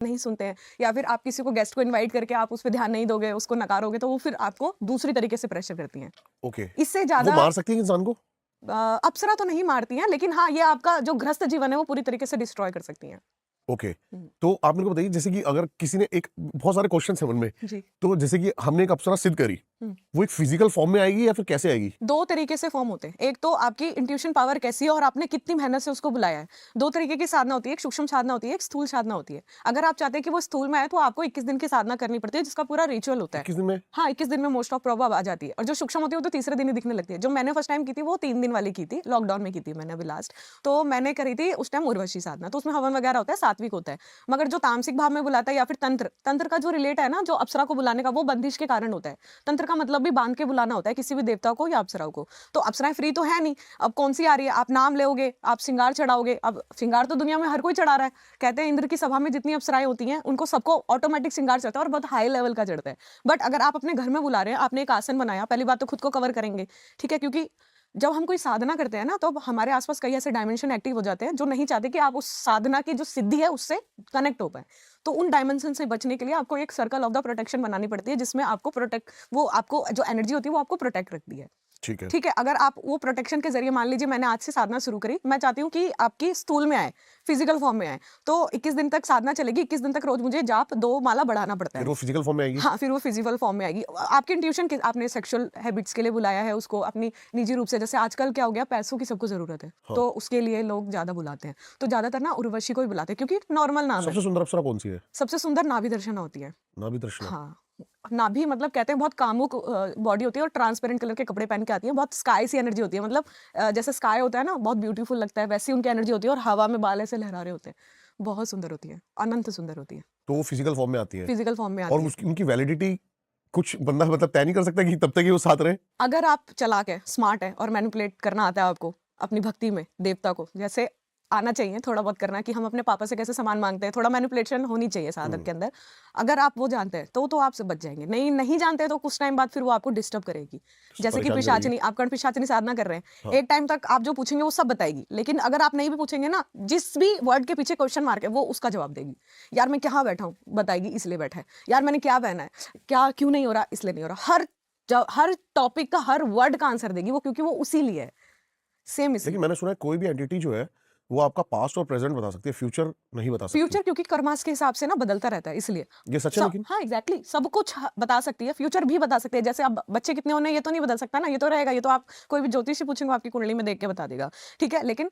नहीं सुनते हैं, या फिर आप किसी को गेस्ट को इनवाइट करके आप उस पे ध्यान नहीं दोगे, उसको नकारोगे, तो वो फिर आपको दूसरी तरीके से प्रेशर करती हैं। ओके। इससे वो ज़्यादा मार सकती है इंसान को? अप्सरा तो नहीं मारती हैं, लेकिन हाँ, ये आपका जो गृहस्थ जीवन है वो पूरी तरीके से डिस्ट्रॉय कर सकती हैं। ओके। हुँ। तो आप मेरे को बताइए, जैसे कि अगर किसी ने एक बहुत सारे क्वेश्चंस हैं मन में, जी। तो जैसे कि हमने एक अप्सरा सिद्ध करी, हुँ। वो एक फिजिकल फॉर्म में आएगी या फिर कैसे आएगी? 2 तरीके से फॉर्म होते हैं। एक तो आपकी इंट्यूशन पावर कैसी है और आपने कितनी मेहनत से उसको बुलाया है। 2 तरीके की साधना होती है, एक सूक्ष्म साधना होती है, एक स्थूल साधना होती है। अगर आप चाहते हैं कि वो स्थूल में आए, तो आपको 21 दिन की साधना करनी पड़ती है, जिसका पूरा रिचुअल होता है। 21 दिन में? हाँ, 21 दिन में मोस्ट ऑफ प्रोबेब आ जाती है, और जो सूक्ष्म होती है वो तो तीसरे दिन ही दिखने लगती है। जो मैंने फर्स्ट टाइम की थी वो 3 दिन वाली की थी, लॉकडाउन में की थी मैंने अभी लास्ट। तो मैंने करी थी उस टाइम उर्वशी साधना, तो उसमें हवन वगैरह होता है, सात्विक होता है। मगर जो तामसिक भाव में बुलाता है या फिर तंत्र का जो रिलेट है ना, जो अप्सरा को बुलाने का, वो बंदिश के कारण होता है। तंत्र का मतलब भी बांध के बुलाना होता है किसी भी देवता को या अप्सराओं को। तो अप्सराएं फ्री तो है नहीं, अब कौन सी आ रही है, आप नाम लोगे, आप श्रृंगार चढ़ाओगे। अब श्रृंगार तो दुनिया में हर कोई चढ़ा रहा है। कहते हैं इंद्र की सभा में जितनी अप्सराएं होती हैं, उनको सबको ऑटोमेटिक श्रृंगार चढ़ता है, और बहुत हाई लेवल का चढ़ता है। बट अगर आप अपने घर में बुला रहे हैं, आपने एक आसन बनाया, पहली बात तो खुद को कवर करेंगे, ठीक है, क्योंकि जब हम कोई साधना करते हैं ना, तो हमारे आसपास कई ऐसे डायमेंशन एक्टिव हो जाते हैं जो नहीं चाहते कि आप उस साधना की जो सिद्धि है उससे कनेक्ट हो पाए। तो उन डायमेंशन से बचने के लिए आपको एक सर्कल ऑफ द प्रोटेक्शन बनानी पड़ती है, जिसमें आपको प्रोटेक्ट, वो आपको जो एनर्जी होती है वो आपको प्रोटेक्ट रखती है। ठीक है। ठीक है, अगर आप वो प्रोटेक्शन के जरिए, मान लीजिए मैंने आज से साधना शुरू करी, मैं चाहती हूँ कि आपकी स्थूल में आए, फिजिकल फॉर्म में आए, तो 21 दिन तक साधना चलेगी। 21 दिन तक रोज मुझे जाप 2 माला बढ़ाना पड़ता है। फिर वो फिजिकल फॉर्म में आएगी? हाँ, फिर वो फिजिकल फॉर्म में आएगी। आपकी इंट्यूशन के, आपने सेक्सुअल हैबिट्स के लिए बुलाया है उसको, अपनी निजी रूप से, जैसे आजकल क्या हो गया, पैसों की सबको जरूरत है, हाँ। तो उसके लिए लोग ज्यादा बुलाते हैं। तो ज्यादातर ना उर्वशी को ही बुलाते हैं, क्योंकि नॉर्मल नाम है। सबसे सुंदर अप्सरा कौन सी है? सबसे सुंदर नाभि दर्शना होती है। नाभि दर्शना? हाँ, नाभि मतलब कहते हैं बहुत कामुक बॉडी होती है, और ट्रांसपेरेंट कलर के कपड़े पहन के आती है, बहुत स्काई सी एनर्जी होती है, मतलब जैसे स्काई होता है ना, बहुत ब्यूटीफुल लगता है, वैसी उनकी एनर्जी होती है, और हवा में बाल ऐसे लहरा रहे होते हैं, बहुत सुंदर होती है, अनंत सुंदर होती है। तो वो फिजिकल फॉर्म में आती है? फिजिकल फॉर्म में और आती है। उसकी उनकी वैलिडिटी कुछ बंदा मतलब तय नहीं कर सकता कि तब तक ही वो साथ रहे? अगर आप चालाक है, स्मार्ट है, और मैनिपुलेट करना आता है आपको अपनी भक्ति में देवता को, जैसे आना चाहिए थोड़ा बहुत करना, कि हम अपने पापा से कैसे सामान मांगते हैं, थोड़ा मैनिपुलेशन होनी चाहिए साधक के अंदर। अगर आप वो जानते हैं तो आपसे बच जाएंगे, नहीं जानते तो कुछ टाइम बाद फिर वो आपको डिस्टर्ब करेगी। जैसे कि परेशान पिशाचिनी, आप कर्ण पिशाचिनी साधना कर रहे हैं, हाँ। एक टाइम तक आप जो पूछेंगे वो सब बताएगी, लेकिन अगर आप नहीं भी पूछेंगे ना, जिस भी वर्ड के पीछे क्वेश्चन मार्क है वो उसका जवाब देगी। यार मैं कहाँ बैठा हूँ, बताएगी इसलिए बैठा है। यार मैंने क्या पहना है, क्या क्यों नहीं हो रहा, इसलिए नहीं हो रहा। हर टॉपिक का, हर वर्ड का आंसर देगी वो, क्योंकि वो उसी लिए है, सेम इसलिए। लेकिन मैंने सुना है कोई भी एंटिटी जो है वो आपका पास्ट और प्रेजेंट बता सकती है, फ्यूचर नहीं बता सकती। फ्यूचर क्योंकि कर्मास के हिसाब से ना बदलता रहता है, इसलिए। ये सच है लेकिन? हाँ, एग्जैक्टली, सब कुछ बता सकती है, फ्यूचर भी बता सकती है। जैसे अब बच्चे कितने होने ये तो नहीं बदल सकता ना, ये तो रहेगा, ये तो आप कोई भी ज्योतिषी पूछेंगे आपकी कुंडली में देख के बता देगा, ठीक है। लेकिन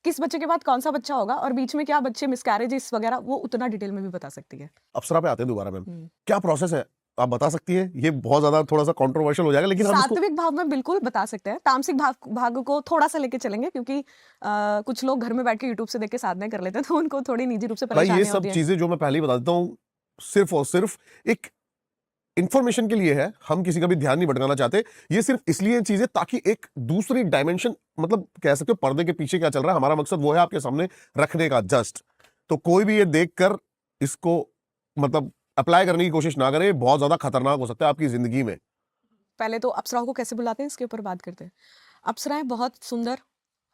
किस बच्चे के बाद कौन सा बच्चा होगा, और बीच में क्या बच्चे मिसकैरेजेस वगैरह, वो उतना डिटेल में भी बता सकती है। अप्सरा पे आते हैं दोबारा मैम, हम्म। क्या प्रोसेस है आप बता सकती हैं? ये बहुत ज्यादा थोड़ा सा कंट्रोवर्शियल हो जाएगा, लेकिन हम इसको सात्विक भाव में बिल्कुल बता सकते हैं, तामसिक भाग को थोड़ा सा लेके चलेंगे, क्योंकि कुछ लोग घर में बैठ के यूट्यूब से देख के साधना कर लेते हैं, तो उनको थोड़ी निजी रूप से भाई, ये परेशानी सब होती है। चीजें जो मैं पहले ही बता देता हूँ, सिर्फ और सिर्फ एक इंफॉर्मेशन के लिए है, हम किसी का भी ध्यान नहीं भटकाना चाहते। ये सिर्फ इसलिए चीजें ताकि एक दूसरी डायमेंशन, मतलब कह सकते हो पर्दे के पीछे क्या चल रहा है, हमारा मकसद वो है आपके सामने रखने का, जस्ट। तो कोई भी ये देखकर इसको मतलब अप्लाई करने की कोशिश ना करे, बहुत ज्यादा खतरनाक हो सकता है आपकी जिंदगी में। पहले तो अप्सराओं को कैसे बुलाते हैं इसके ऊपर बात करते हैं। अप्सराएं बहुत सुंदर,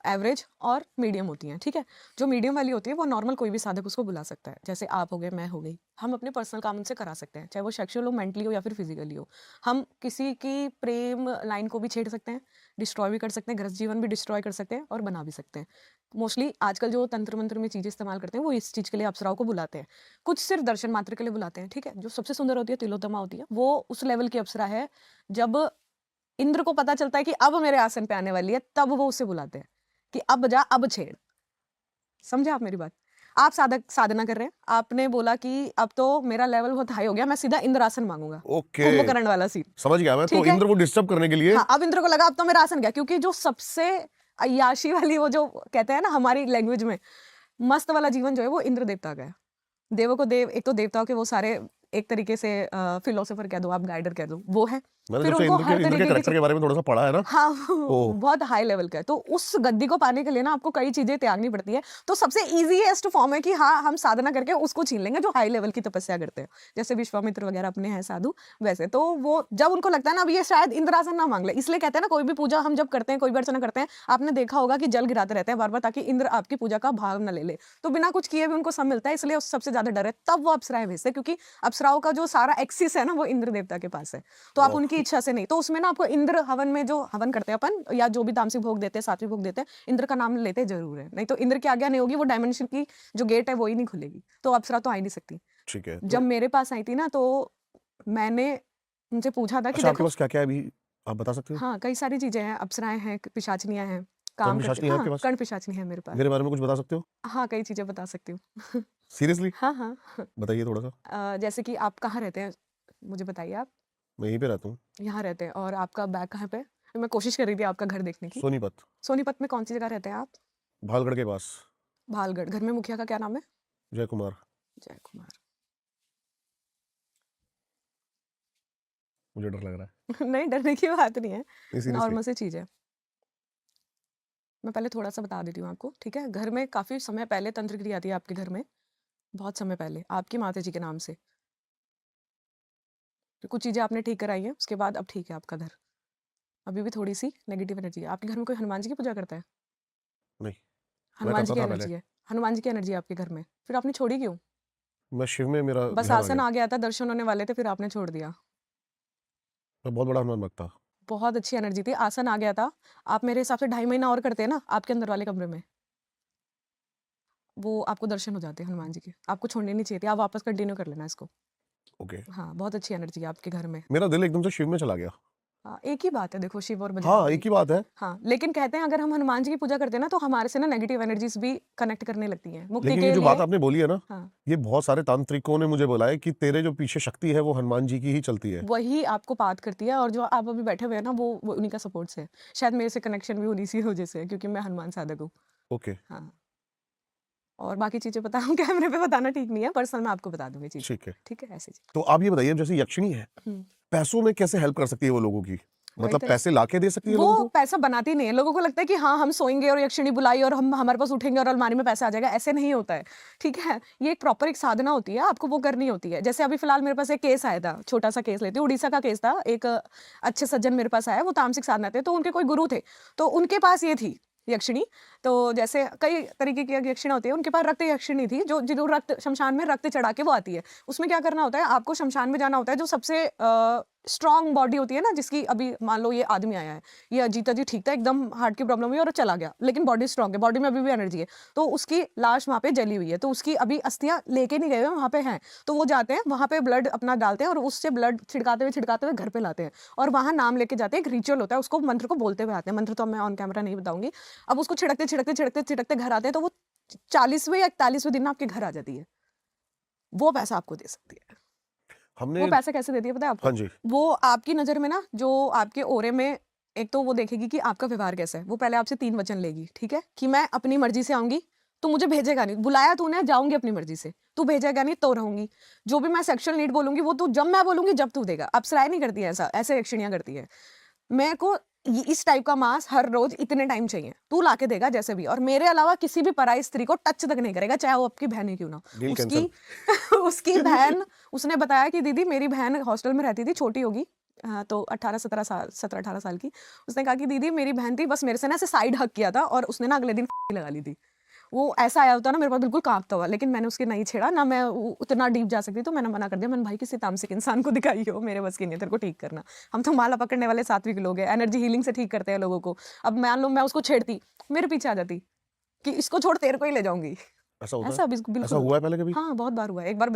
एवरेज और मीडियम होती हैं, ठीक है। जो मीडियम वाली होती है वो नॉर्मल कोई भी साधक उसको बुला सकता है, जैसे आप हो गए, मैं हो गई। हम अपने पर्सनल काम उनसे करा सकते हैं, चाहे वो सेक्सुअल हो, मेंटली हो, या फिर फिजिकली हो। हम किसी की प्रेम लाइन को भी छेड़ सकते हैं, डिस्ट्रॉय भी कर सकते हैं, गृहस्थ जीवन भी डिस्ट्रॉय कर सकते हैं, और बना भी सकते हैं। मोस्टली आजकल जो तंत्र मंत्र में चीज़ें इस्तेमाल करते हैं, वो इस चीज़ के लिए अप्सराओं को बुलाते हैं। कुछ सिर्फ दर्शन मात्र के लिए बुलाते हैं, ठीक है। जो सबसे सुंदर होती है, तिलोत्तमा होती है, वो उस लेवल की अप्सरा है, जब इंद्र को पता चलता है कि अब मेरे आसन पे आने वाली है, तब वो उसे बुलाते हैं कि अब जा, अब छेड़। समझे आप मेरी बात? आप साधना कर रहे हैं, आपने बोला कि अब तो मेरा लेवल बहुत हाई हो गया, मैं सीधा इंद्रासन मांगूंगा। ओके, कुंभकर्ण वाला सीन, समझ गया मैं। तो ठीक है? इंद्र को डिस्टर्ब करने के लिए हाँ, अब इंद्र को लगा अब तो मेरा आसन गया, क्योंकि जो सबसे अय्याशी वाली, वो जो कहते हैं ना हमारी लैंग्वेज में, मस्त वाला जीवन जो है वो इंद्र देवता का है। देवों को देव, एक तो देवताओं के वो सारे, एक तरीके से फिलोसोफर कह दो आप, गाइडर कह दो, वो है। मैंने फिर जब से उनको हर इंद्र के तरीके की कैरेक्टर के बारे में थोड़ा सा पढ़ा है ना, हाँ, ओह बहुत हाई लेवल का है। तो उस गद्दी को पाने के लिए ना आपको कई चीजें त्यागनी पड़ती है। तो सबसे ईज़ीएस्ट फॉर्म है कि हाँ, हम साधना करके उसको छीन लेंगे जो हाई लेवल की तपस्या करते हैं। जैसे विश्वामित्र वगैरह अपने हैं साधु, वैसे। तो वो जब उनको लगता है ना अब ये शायद इंद्रासन ना मांग ले, इसलिए कहते हैं ना कोई भी पूजा हम जब करते हैं, कोई भी अर्चना करते हैं, आपने देखा होगा कि जल गिराते रहते हैं बार-बार ताकि इंद्र आपकी पूजा का भाग ना ले ले। तो बिना कुछ किए भी उनको सब मिलता है, इसलिए उस सबसे ज़्यादा डर है। तब वो अप्सराएँ भेजते हैं क्योंकि अप्सराओं का जो सारा एक्सिस है ना वो इंद्र देवता के पास है। तो आप वाह, उनकी इच्छा से नहीं। तो उसमें ना आपको इंद्र हवन में जो हवन करते हैं अपन या जो भी तामसिक भोग देते हैं, सात्विक भोग देते हैं, इंद्र का नाम लेते जरूर है। नहीं तो इंद्र की आज्ञा नहीं होगी, वो डायमेंशन की जो गेट है वो ही नहीं खुलेगी। तो अप्सरा तो आ ही नहीं सकती। ठीक है। जब मेरे पास आई थी ना तो मैंने उनसे पूछा था कि अच्छा, आपके देखो, पास क्या क्या है अभी, आप बता सकते हो? हाँ, कई सारी चीजें हैं, अप्सराएं हैं, पिशाचनियां हैं, कर्ण काम करती, पिशाचनी है हाँ, आपके पास? कर्ण पिशाचनी है मेरे पास। मेरे बारे में कुछ बता सकते हो? हाँ, कई चीजें बता सकती हूँ। सीरियसली? हाँ, हाँ। बताइए थोड़ा सा। जैसे कि आप कहाँ रहते हैं, मुझे बताइए। आप मैं यहीं पे रहता हूँ, यहाँ रहते हैं और आपका बैग कहाँ पे है? मैं कोशिश कर रही थी आपका घर देखने की। सोनीपत, सोनीपत में कौन सी जगह रहते हैं आप? भालगढ़ के पास। भालगढ़। घर में मुखिया का क्या नाम है? जय कुमार। जय कुमार। मुझे डर लग रहा है। नहीं, डरने की बात नहीं है, नहीं, सीरियसली। नॉर्मल सी चीज़ है। मैं पहले थोड़ा-सा बता देती हूँ आपको, ठीक है? घर में काफ़ी समय पहले तंत्र क्रिया थी आपके घर में, बहुत समय पहले, आपकी माताजी के नाम से। फिर कुछ चीज़ें आपने ठीक कराई हैं, उसके बाद अब ठीक है आपका घर। अभी भी थोड़ी-सी नेगेटिव एनर्जी है। आपके घर में कोई हनुमान जी की पूजा करता है? नहीं, मैं हनुमान जी करता की था पहले। एनर्जी है। हनुमान जी की एनर्जी है आपके घर में। फिर आपने छोड़ी क्यों? मैं शिव में मेरा बस ध्यान आ आसन गया। आ गया था, दर्शन होने वाले थे, फिर आपने छोड़ दिया। मैं बहुत बड़ा हनुमान भक्त था। बहुत अच्छी एनर्जी थी, आसन आ गया था। आप मेरे हिसाब से 2.5 महीना और करते ना आपके अंदर वाले कमरे में, वो आपको दर्शन हो जाते हनुमान जी के। आपको छोड़नी नहीं चाहिए थी, आप वापस कंटिन्यू कर लेना इसको। ओके। हाँ, बहुत अच्छी एनर्जी है आपके घर में। मेरा दिल एकदम से शिव में चला गया। हाँ, एक ही बात है देखो, शिव और हाँ, बजरंग एक बली। ही बात है। हाँ, लेकिन कहते हैं अगर हम हनुमान जी की पूजा करते हैं ना तो हमारे से ना नेगेटिव एनर्जीज भी कनेक्ट करने लगती हैं मुक्ति लेकिन ये के जो बात लिए। आपने बोली है ना, हाँ, ये बहुत सारे तांत्रिकों ने मुझे बोला है कि तेरे जो पीछे शक्ति है वो हनुमान जी की ही चलती है। वही आपको बात करती है और जो आप अभी बैठे हुए हैं ना वो उन्हीं का सपोर्ट से है। शायद मेरे से कनेक्शन भी उन्हीं सी वजह से है क्योंकि मैं हनुमान साधक हूँ। ओके, हाँ, और बाकी चीज़ें बताऊँ कैमरे पे बताना ठीक नहीं है, पर्सनल मैं आपको बता दूँगी चीज़ें। ठीक है। ठीक है, ऐसी चीज़। तो आप ये बताइए, जैसे यक्षिणी है, हुँ, पैसों में कैसे हेल्प कर सकती है वो लोगों की? वही मतलब तो। पैसे लाके दे सकती है लोगों वो को? पैसा बनाती नहीं है। लोगों को लगता है कि हाँ, हम सोएँगे और यक्षिणी बुलाई और हम हमारे पास उठेंगे और अलमारी में पैसा आ जाएगा, ऐसे नहीं होता है, ठीक है? ये एक प्रॉपर एक साधना होती है, आपको वो करनी होती है। जैसे अभी फ़िलहाल मेरे पास एक केस आया था, छोटा-सा केस लेती हूँ, उड़ीसा का केस था। एक अच्छे सज्जन मेरे पास आए, वो तामसिक साधना थे, तो उनके कोई गुरु थे, तो उनके पास ये थी यक्षिणी। तो जैसे कई तरीके की यक्षिणा होती है, उनके पास रक्त यक्षिणी थी, जो रक्त शमशान में रक्त चढ़ा के वो आती है। उसमें क्या करना होता है, आपको शमशान में जाना होता है, जो सबसे स्ट्रॉन्ग बॉडी होती है ना, जिसकी अभी मान लो ये आदमी आया है, ये अजीता जी ठीक था, एकदम हार्ट की प्रॉब्लम हुई और चला गया, लेकिन बॉडी स्ट्रॉन्ग है, बॉडी में अभी भी एनर्जी है, तो उसकी लाश वहाँ पे जली हुई है, तो उसकी अभी अस्थियां लेके नहीं गए हुए, वहाँ पे हैं, तो वो जाते हैं वहाँ पे ब्लड अपना डालते हैं और उससे ब्लड छिड़काते हुए घर पे लाते हैं और वहाँ नाम लेके जाते हैं। एक रिचुअल होता है, उसको मंत्र को बोलते हुए आते हैं। मंत्र तो मैं ऑन कैमरा नहीं बताऊंगी। अब उसको छिड़कते घर आते हैं, तो वो 40वें या 41वें दिन ना आपके घर आ जाती है। वो पैसा आपको दे सकती है। हमने वो पैसा कैसे देती है पता है आपको? हाँ जी, वो आपकी नज़र में ना, जो आपके ऑरे में, एक तो वो देखेगी कि आपका व्यवहार कैसा है। वो पहले आपसे 3 वचन लेगी, ठीक है? कि मैं अपनी मर्ज़ी से आऊँगी, तू मुझे भेजेगा नहीं। बुलाया तूने, जाऊँगी अपनी मर्ज़ी से। तू भेजेगा नहीं तो रहूँगी। जो भी मैं सेक्सुअल नीड बोलूँगी वो तू जब मैं बोलूँगी जब तू देगा। अप्सराएँ नहीं करती है ऐसा, ऐसे यक्षिणियाँ करती है। मेरे को इस टाइप का मांस हर रोज इतने टाइम चाहिए, तू लाके देगा जैसे भी, और मेरे अलावा किसी भी पराई स्त्री को टच तक नहीं करेगा, चाहे वो आपकी बहन ही क्यों ना। डील उसकी कैंसल। उसकी बहन, उसने बताया कि दीदी मेरी बहन हॉस्टल में रहती थी, छोटी होगी, तो 17-18 साल की। उसने कहा कि दीदी मेरी बहन थी, बस मेरे से ना ऐसे साइड हक किया था और उसने ना अगले दिन लगा ली थी। वो ऐसा आया होता ना मेरे पास बिल्कुल कांपता हुआ, लेकिन मैंने उसके नहीं छेड़ा ना, मैं उतना डीप जा सकती, तो मैंने मना कर दिया। मैंने भाई किसी तामसिक इंसान को दिखाई हो, मेरे बस की नहीं है तेरे को ठीक करना। हम तो माला पकड़ने वाले सात्विक लोग हैं, एनर्जी हीलिंग से ठीक करते हैं लोगों को। अब मान लो मैं उसको छेड़ती, मेरे पीछे आ जाती कि इसको छोड़ तेरे को ही ले जाऊंगी। ऐसा होता है? ऐसा ऐसा बिल्कुल हुआ होता है पहले है। कभी? हाँ, बहुत बार हुआ है। एक बार